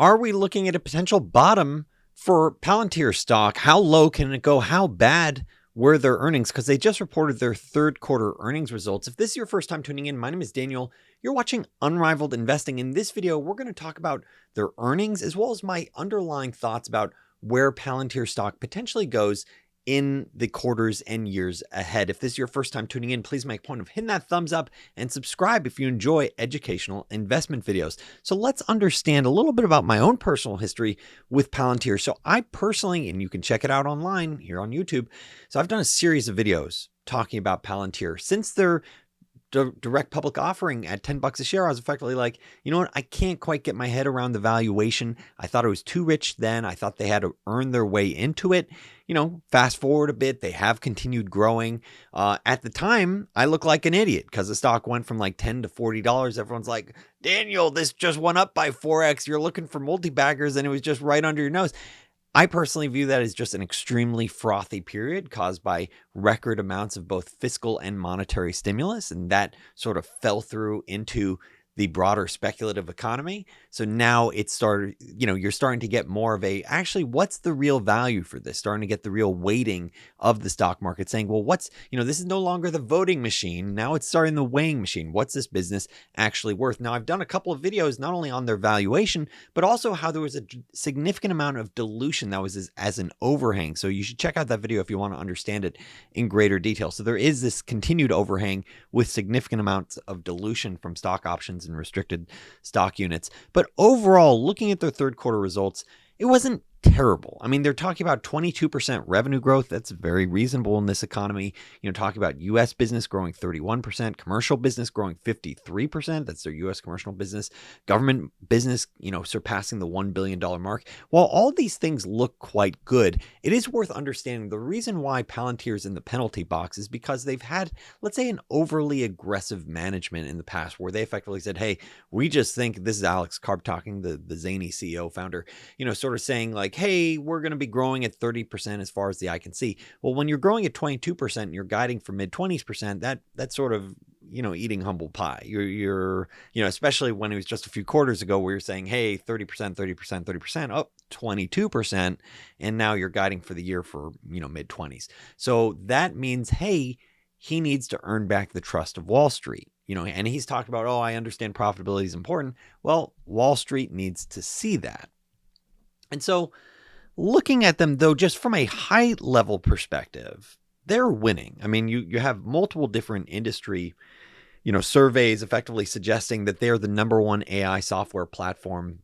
Are we looking at a potential bottom for Palantir stock? How low can it go? How bad were their earnings? Because they just reported their third quarter earnings results. If this is your first time tuning in, my name is Daniel. You're watching Unrivaled Investing. In this video, we're going to talk about their earnings as well as my underlying thoughts about where Palantir stock potentially goes in the quarters and years ahead. If this is your first time tuning in, please make a point of hitting that thumbs up and subscribe if you enjoy educational investment videos. So let's understand a little bit about my own personal history with Palantir. So I personally, and you can check it out online here on YouTube. So I've done a series of videos talking about Palantir since their direct public offering at $10 a share. I was effectively like, you know what? I can't quite get my head around the valuation. I thought it was too rich then. I thought they had to earn their way into it. You know, fast forward a bit, they have continued growing. At the time, I looked like an idiot because the stock went from like $10 to $40. Everyone's like, Daniel, this just went up by 4x. You're looking for multi-baggers and it was just right under your nose. I personally view that as just an extremely frothy period caused by record amounts of both fiscal and monetary stimulus, and that sort of fell through into the broader speculative economy. So now it's started, you know, you're starting to get more of a, actually, what's the real value for this? Starting to get the real weighting of the stock market saying, well, what's, you know, this is no longer the voting machine. Now it's starting the weighing machine. What's this business actually worth? Now I've done a couple of videos, not only on their valuation, but also how there was a significant amount of dilution that was as an overhang. So you should check out that video if you want to understand it in greater detail. So there is this continued overhang with significant amounts of dilution from stock options and restricted stock units. But overall, looking at their third quarter results, it wasn't terrible. I mean, they're talking about 22% revenue growth. That's very reasonable in this economy. You know, talking about U.S. business growing 31%, commercial business growing 53%. That's their U.S. commercial business. Government business, you know, surpassing the $1 billion mark. While all these things look quite good, it is worth understanding the reason why Palantir is in the penalty box is because they've had, let's say, an overly aggressive management in the past where they effectively said, hey, we just think, this is Alex Karp talking, the zany CEO founder, you know, sort of saying like, hey, we're going to be growing at 30% as far as the eye can see. Well, when you're growing at 22% and you're guiding for mid 20%, that's sort of, you know, eating humble pie. You're, you know, especially when it was just a few quarters ago where you're saying, hey, 30%, 30%, 30%, up 22%. And now you're guiding for the year for, you know, mid 20s. So that means, hey, he needs to earn back the trust of Wall Street. You know, and he's talked about, oh, I understand profitability is important. Well, Wall Street needs to see that. And so looking at them, though, just from a high level perspective, they're winning. I mean, you have multiple different industry, you know, surveys effectively suggesting that they're the #1 AI software platform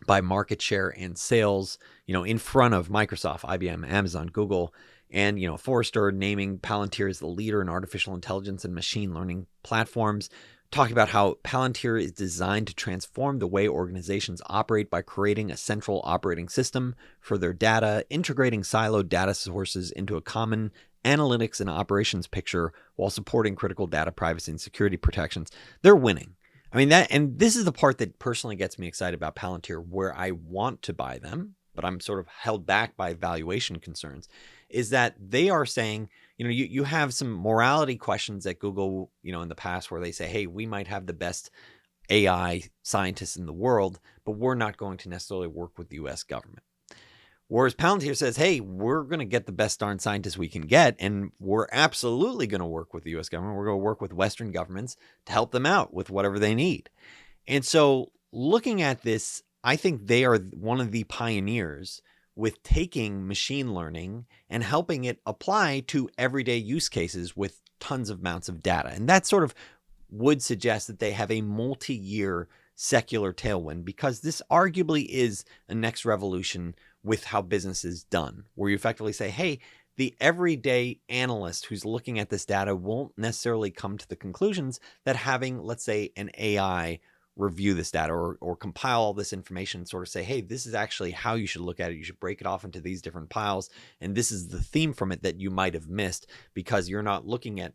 by market share and sales, you know, in front of Microsoft, IBM, Amazon, Google, and, you know, Forrester naming Palantir as the leader in artificial intelligence and machine learning platforms. Talking about how Palantir is designed to transform the way organizations operate by creating a central operating system for their data, integrating siloed data sources into a common analytics and operations picture while supporting critical data privacy and security protections. They're winning. I mean, that, and this is the part that personally gets me excited about Palantir, where I want to buy them, but I'm sort of held back by valuation concerns, is that they are saying, you know, you have some morality questions at Google, you know, in the past where they say, hey, we might have the best AI scientists in the world, but we're not going to necessarily work with the US government. Whereas Palantir says, hey, we're going to get the best darn scientists we can get, and we're absolutely going to work with the US government. We're going to work with Western governments to help them out with whatever they need. And so looking at this, I think they are one of the pioneers with taking machine learning and helping it apply to everyday use cases with tons of amounts of data. And that sort of would suggest that they have a multi-year secular tailwind, because this arguably is a next revolution with how business is done, where you effectively say, hey, the everyday analyst who's looking at this data won't necessarily come to the conclusions that having, let's say, an AI review this data or compile all this information and sort of say, hey, this is actually how you should look at it. You should break it off into these different piles. And this is the theme from it that you might have missed because you're not looking at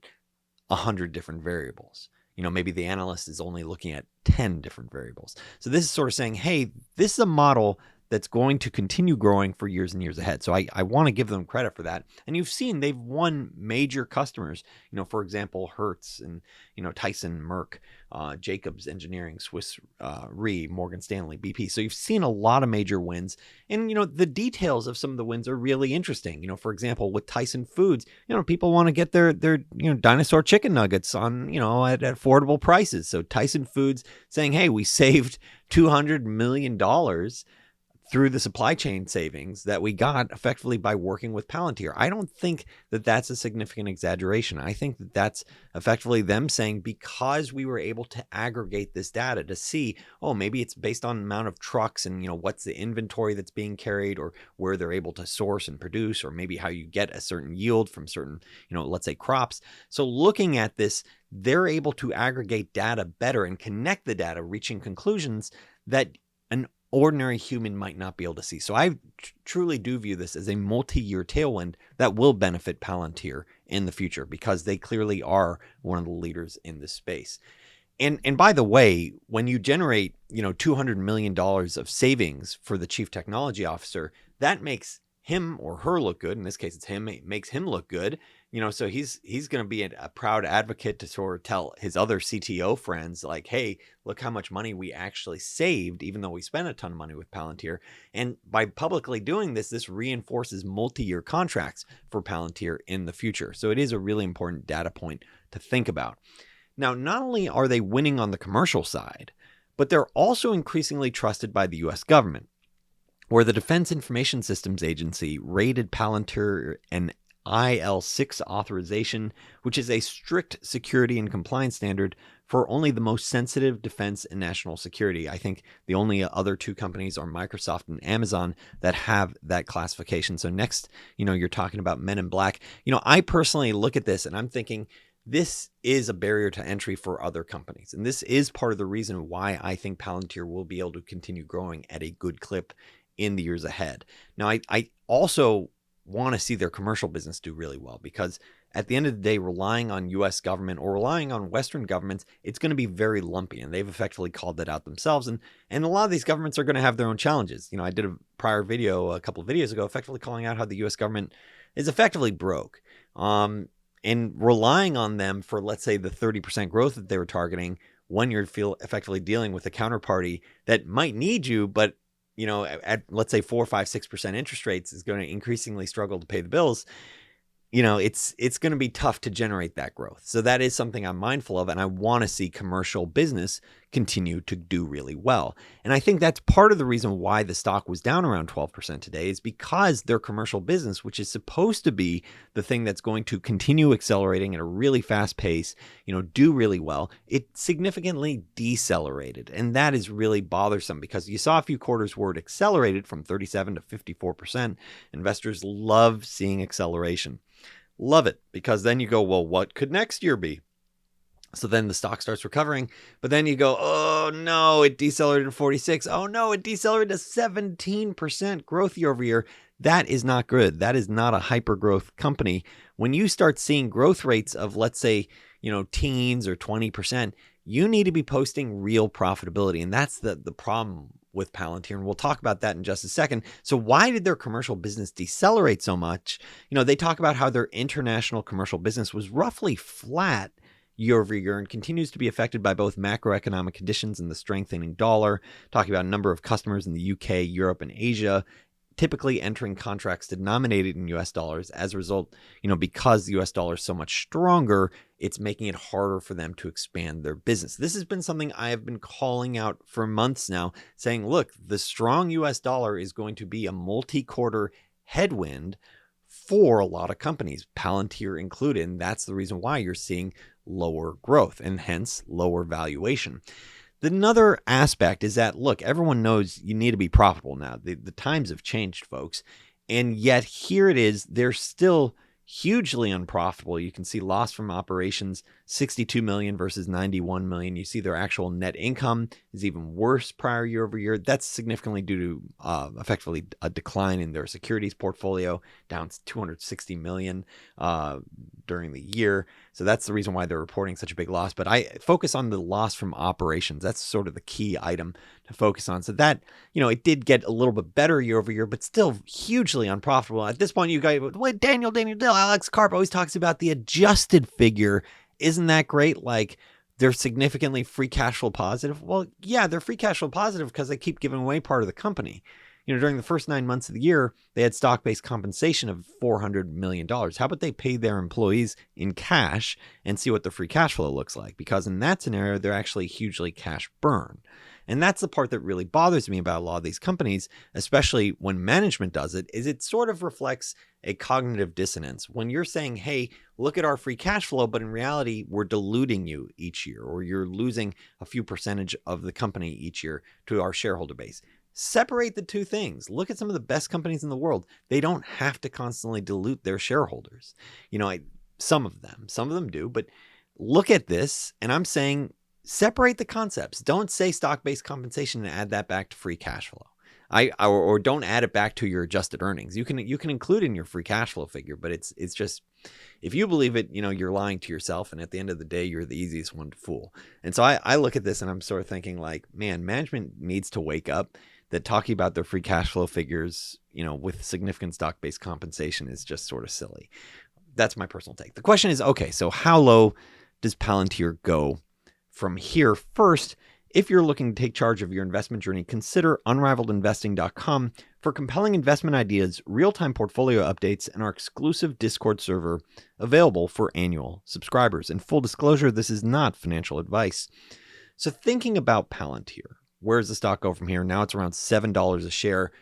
100 different variables. You know, maybe the analyst is only looking at 10 different variables. So this is sort of saying, hey, this is a model that's going to continue growing for years and years ahead. So I want to give them credit for that. And you've seen they've won major customers, for example, Hertz and, Tyson, Merck, Jacobs Engineering, Swiss Re, Morgan Stanley, BP. So you've seen a lot of major wins. And, the details of some of the wins are really interesting. For example, with Tyson Foods, people want to get their dinosaur chicken nuggets on, at affordable prices. So Tyson Foods saying, hey, we saved $200 million through the supply chain savings that we got effectively by working with Palantir. I don't think that that's a significant exaggeration. I think that that's effectively them saying, because we were able to aggregate this data to see, maybe it's based on the amount of trucks and, what's the inventory that's being carried, or where they're able to source and produce, or maybe how you get a certain yield from certain, let's say crops. So looking at this, they're able to aggregate data better and connect the data, reaching conclusions that an ordinary human might not be able to see. So I truly do view this as a multi-year tailwind that will benefit Palantir in the future, because they clearly are one of the leaders in this space. And by the way, when you generate, $200 million of savings for the chief technology officer, that makes him or her look good. In this case, it's him. It makes him look good. So he's going to be a proud advocate to sort of tell his other CTO friends, like, hey, look how much money we actually saved, even though we spent a ton of money with Palantir. And by publicly doing this, this reinforces multi-year contracts for Palantir in the future. So it is a really important data point to think about. Now, not only are they winning on the commercial side, but they're also increasingly trusted by the U.S. government, where the Defense Information Systems Agency rated Palantir an IL6 authorization, which is a strict security and compliance standard for only the most sensitive defense and national security. I think the only other two companies are Microsoft and Amazon that have that classification. So next, you're talking about Men in Black. I personally look at this and I'm thinking, this is a barrier to entry for other companies. And this is part of the reason why I think Palantir will be able to continue growing at a good clip in the years ahead. Now, I also want to see their commercial business do really well, because at the end of the day, relying on U.S. government or relying on Western governments, it's going to be very lumpy. And they've effectively called that out themselves. And a lot of these governments are going to have their own challenges. I did a prior video a couple of videos ago, effectively calling out how the U.S. government is effectively broke. And relying on them for, let's say, the 30% growth that they were targeting, when you're effectively dealing with a counterparty that might need you, but at let's say 4, 5, 6% interest rates is going to increasingly struggle to pay the bills. It's going to be tough to generate that growth. So that is something I'm mindful of, and I want to see commercial business continue to do really well. And I think that's part of the reason why the stock was down around 12% today, is because their commercial business, which is supposed to be the thing that's going to continue accelerating at a really fast pace, do really well, it significantly decelerated. And that is really bothersome, because you saw a few quarters where it accelerated from 37 to 54%. Investors love seeing acceleration. Love it, because then you go, well, what could next year be? So then the stock starts recovering, but then you go, oh no, it decelerated to 46. Oh no, it decelerated to 17% growth year over year. That is not good. That is not a hyper growth company. When you start seeing growth rates of, let's say, teens or 20%, you need to be posting real profitability. And that's the problem with Palantir. And we'll talk about that in just a second. So why did their commercial business decelerate so much? They talk about how their international commercial business was roughly flat year over year and continues to be affected by both macroeconomic conditions and the strengthening dollar, talking about a number of customers in the UK, Europe, and Asia, typically entering contracts denominated in US dollars. As a result, because the US dollar is so much stronger, it's making it harder for them to expand their business. This has been something I have been calling out for months now, saying, look, the strong US dollar is going to be a multi-quarter headwind for a lot of companies, Palantir included. And that's the reason why you're seeing lower growth and hence lower valuation. Another aspect is that, look, everyone knows you need to be profitable now. The times have changed, folks. And yet here it is, they're still hugely unprofitable. You can see loss from operations, 62 million versus 91 million. You see their actual net income is even worse prior year over year. That's significantly due to effectively a decline in their securities portfolio, down 260 million during the year. So that's the reason why they're reporting such a big loss. But I focus on the loss from operations. That's sort of the key item focus on. So that, it did get a little bit better year over year, but still hugely unprofitable. At this point, you guys, wait, Daniel, Alex Karp always talks about the adjusted figure. Isn't that great? Like, they're significantly free cash flow positive. Well, yeah, they're free cash flow positive because they keep giving away part of the company. During the first 9 months of the year, they had stock-based compensation of $400 million. How about they pay their employees in cash and see what the free cash flow looks like? Because in that scenario, they're actually hugely cash burn. And that's the part that really bothers me about a lot of these companies, especially when management does it, is it sort of reflects a cognitive dissonance. When you're saying, hey, look at our free cash flow, but in reality, we're diluting you each year, or you're losing a few percentage of the company each year to our shareholder base. Separate the two things. Look at some of the best companies in the world. They don't have to constantly dilute their shareholders. Some of them do, but look at this. And I'm saying separate the concepts. Don't say stock-based compensation and add that back to free cash flow. Or don't add it back to your adjusted earnings. You can include in your free cash flow figure, but it's just, if you believe it, you're lying to yourself. And at the end of the day, you're the easiest one to fool. And so I look at this and I'm sort of thinking like, man, management needs to wake up. That talking about their free cash flow figures, with significant stock-based compensation is just sort of silly. That's my personal take. The question is, okay, so how low does Palantir go from here? First, if you're looking to take charge of your investment journey, consider unrivaledinvesting.com for compelling investment ideas, real-time portfolio updates, and our exclusive Discord server available for annual subscribers. And full disclosure, this is not financial advice. So thinking about Palantir, where does the stock go from here? Now it's around $7 a share,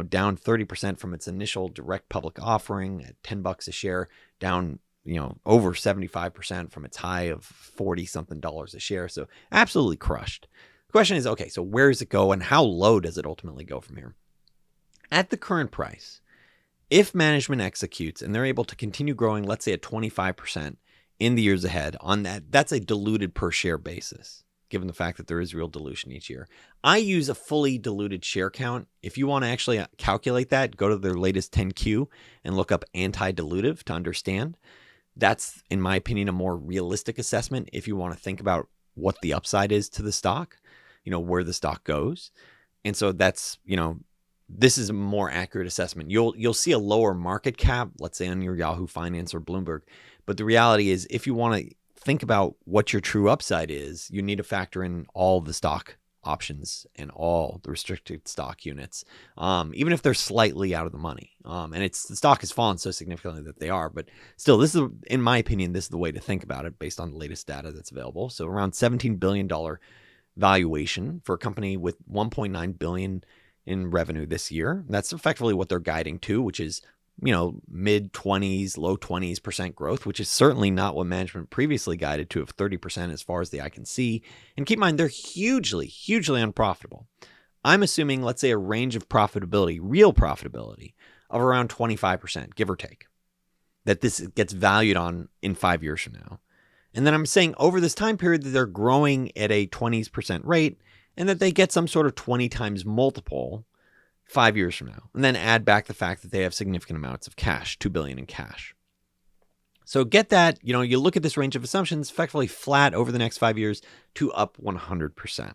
down 30% from its initial direct public offering at $10 a share, down, over 75% from its high of 40 something dollars a share. So absolutely crushed. The question is, okay, so where does it go and how low does it ultimately go from here? At the current price, if management executes and they're able to continue growing, let's say at 25% in the years ahead on that's a diluted per share basis. Given the fact that there is real dilution each year. I use a fully diluted share count. If you want to actually calculate that, go to their latest 10Q and look up anti-dilutive to understand. That's, in my opinion, a more realistic assessment if you want to think about what the upside is to the stock, where the stock goes. And so that's, this is a more accurate assessment. You'll see a lower market cap, let's say on your Yahoo Finance or Bloomberg. But the reality is if you want to think about what your true upside is, you need to factor in all the stock options and all the restricted stock units, even if they're slightly out of the money. And the stock has fallen so significantly that they are, but still, this is, in my opinion, this is the way to think about it based on the latest data that's available. So around $17 billion valuation for a company with $1.9 billion in revenue this year. That's effectively what they're guiding to, which is mid 20s, low 20s% growth, which is certainly not what management previously guided to of 30% as far as the eye can see. And keep in mind, they're hugely, hugely unprofitable. I'm assuming, let's say, a range of profitability, real profitability, of around 25%, give or take, that this gets valued on in 5 years from now. And then I'm saying over this time period that they're growing at a 20% rate and that they get some sort of 20 times multiple 5 years from now, and then add back the fact that they have significant amounts of cash, $2 billion in cash. So get that, you look at this range of assumptions, effectively flat over the next 5 years to up 100%.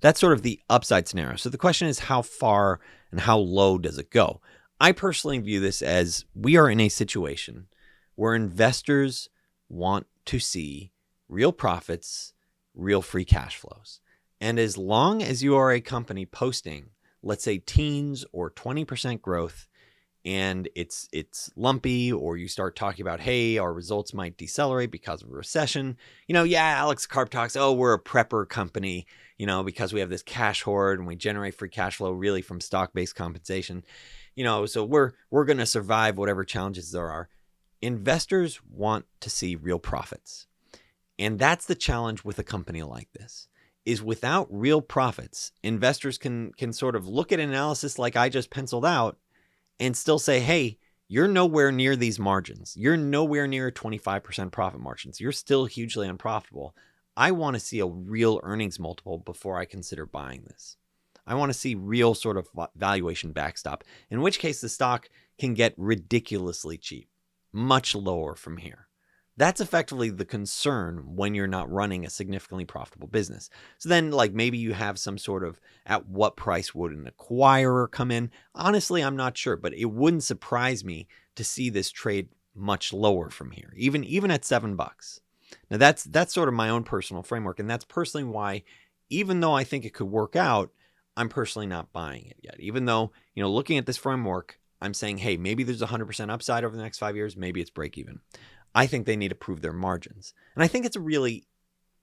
That's sort of the upside scenario. So the question is, how far and how low does it go? I personally view this as we are in a situation where investors want to see real profits, real free cash flows. And as long as you are a company posting, let's say teens or 20% growth, and it's lumpy, or you start talking about, hey, our results might decelerate because of a recession. Alex Karp talks, oh, we're a prepper company, because we have this cash hoard and we generate free cash flow really from stock-based compensation. So we're going to survive whatever challenges there are. Investors want to see real profits. And that's the challenge with a company like this. Is without real profits, investors can sort of look at an analysis like I just penciled out and still say, hey, you're nowhere near these margins. You're nowhere near 25% profit margins. You're still hugely unprofitable. I want to see a real earnings multiple before I consider buying this. I want to see real sort of valuation backstop, in which case the stock can get ridiculously cheap, much lower from here. That's effectively the concern when you're not running a significantly profitable business. So then, like, maybe you have some sort of, at what price would an acquirer come in? Honestly, I'm not sure, but it wouldn't surprise me to see this trade much lower from here, even at $7. Now that's sort of my own personal framework, and that's personally why, even though I think it could work out, I'm personally not buying it yet. Even though, looking at this framework, I'm saying, hey, maybe there's 100% upside over the next 5 years, maybe it's break even. I think they need to prove their margins. And I think it's a really,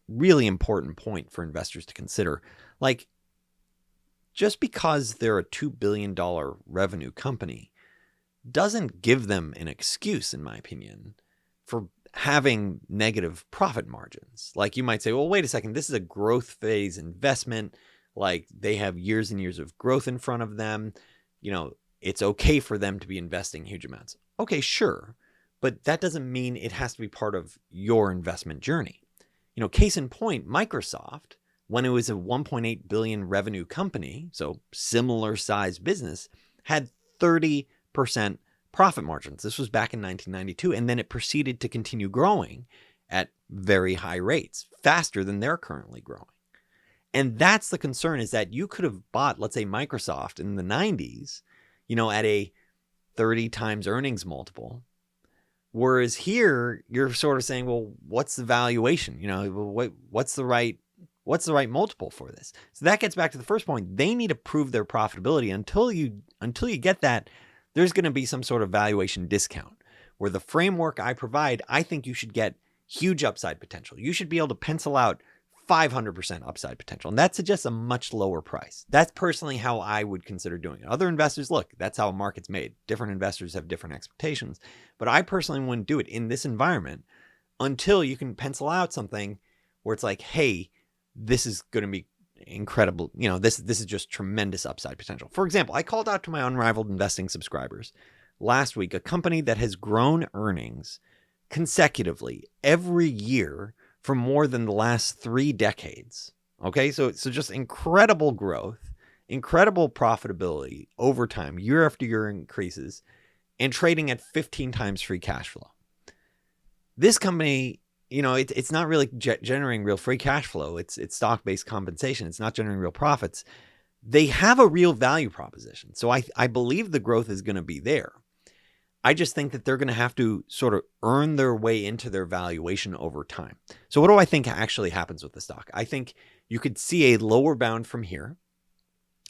really important point for investors to consider. Like, just because they're a $2 billion revenue company doesn't give them an excuse, in my opinion, for having negative profit margins. Like, you might say, well, wait a second, this is a growth phase investment. Like, they have years and years of growth in front of them. It's okay for them to be investing huge amounts. Okay, sure. But that doesn't mean it has to be part of your investment journey. Case in point, Microsoft, when it was a 1.8 billion revenue company, so similar size business, had 30% profit margins. This was back in 1992, and then it proceeded to continue growing at very high rates, faster than they're currently growing. And that's the concern, is that you could have bought, let's say, Microsoft in the 90s, at a 30 times earnings multiple. Whereas here, you're sort of saying, well, what's the valuation? What's the right multiple for this? So that gets back to the first point. They need to prove their profitability. Until you get that, there's going to be some sort of valuation discount, where the framework I provide, I think you should get huge upside potential. You should be able to pencil out 500% upside potential. And that suggests a much lower price. That's personally how I would consider doing it. Other investors, look, that's how a market's made. Different investors have different expectations. But I personally wouldn't do it in this environment until you can pencil out something where it's like, hey, this is going to be incredible. This is just tremendous upside potential. For example, I called out to my Unrivaled Investing subscribers last week a company that has grown earnings consecutively every year for more than the last 3 decades. Okay, so just incredible growth, incredible profitability over time, year after year increases, and trading at 15 times free cash flow. This company, it's not really generating real free cash flow. It's stock-based compensation. It's not generating real profits. They have a real value proposition. So I believe the growth is going to be there. I just think that they're going to have to sort of earn their way into their valuation over time. So what do I think actually happens with the stock? I think you could see a lower bound from here.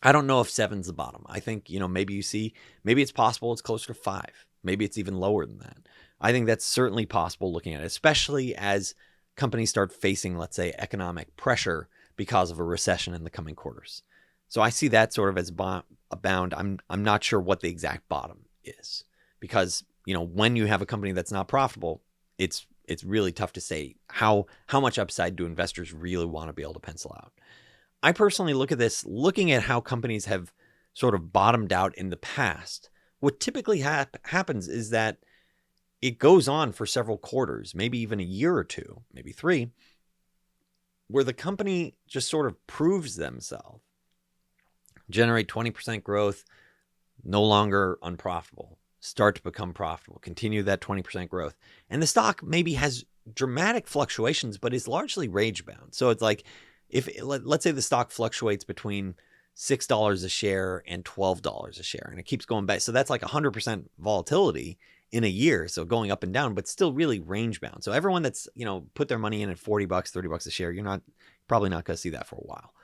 I don't know if 7's the bottom. I think, maybe it's possible it's closer to 5. Maybe it's even lower than that. I think that's certainly possible looking at it, especially as companies start facing, let's say, economic pressure because of a recession in the coming quarters. So I see that sort of as a bound. I'm not sure what the exact bottom is. Because, when you have a company that's not profitable, it's really tough to say how much upside do investors really want to be able to pencil out. I personally look at this, looking at how companies have sort of bottomed out in the past. What typically happens is that it goes on for several quarters, maybe even a year or 2, maybe 3, where the company just sort of proves themselves, generate 20% growth, no longer unprofitable. Start to become profitable, continue that 20% growth. And the stock maybe has dramatic fluctuations, but is largely range bound. So it's like, let's say the stock fluctuates between $6 a share and $12 a share, and it keeps going back. So that's like 100% volatility in a year. So going up and down, but still really range bound. So everyone that's, put their money in at $40, $30 a share, you're probably not going to see that for a while.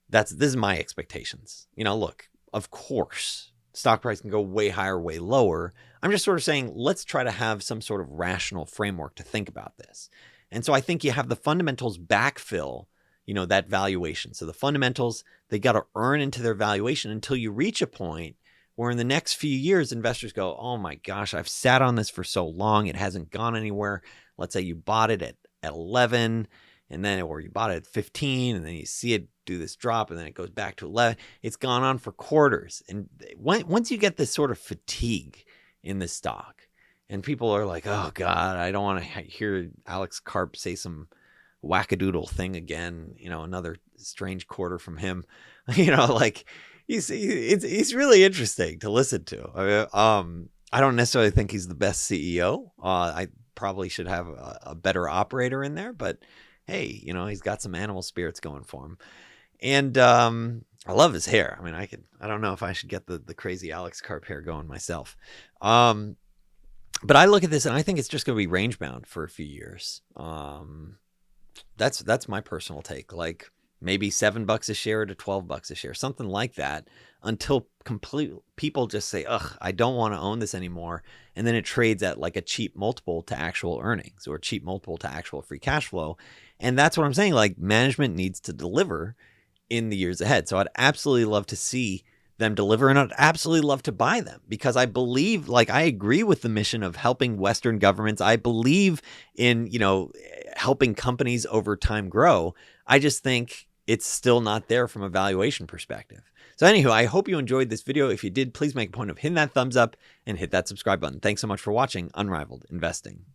This is my expectations. Look, of course, stock price can go way higher, way lower. I'm just sort of saying, let's try to have some sort of rational framework to think about this. And so I think you have the fundamentals backfill, that valuation. So the fundamentals, they got to earn into their valuation until you reach a point where in the next few years, investors go, oh my gosh, I've sat on this for so long. It hasn't gone anywhere. Let's say you bought it at 11 or you bought it at 15 and then you see it do this drop and then it goes back to 11. It's gone on for quarters. And once you get this sort of fatigue in the stock and people are like, oh God, I don't want to hear Alex Karp say some wackadoodle thing again, another strange quarter from him, like he's really interesting to listen to. I don't necessarily think he's the best CEO. I probably should have a better operator in there, but hey, you know, he's got some animal spirits going for him. And I love his hair. I mean, I don't know if I should get the crazy Alex Karp hair going myself. But I look at this and I think it's just going to be range bound for a few years. That's my personal take. Like maybe $7 a share to $12 a share, something like that, until people just say, ugh, I don't want to own this anymore. And then it trades at like a cheap multiple to actual earnings or a cheap multiple to actual free cash flow. And that's what I'm saying. Like management needs to deliver in the years ahead. So I'd absolutely love to see them deliver, and I'd absolutely love to buy them because I believe, like, I agree with the mission of helping Western governments. I believe in, you know, helping companies over time grow. I just think it's still not there from a valuation perspective. So anywho, I hope you enjoyed this video. If you did, please make a point of hitting that thumbs up and hit that subscribe button. Thanks so much for watching Unrivaled Investing.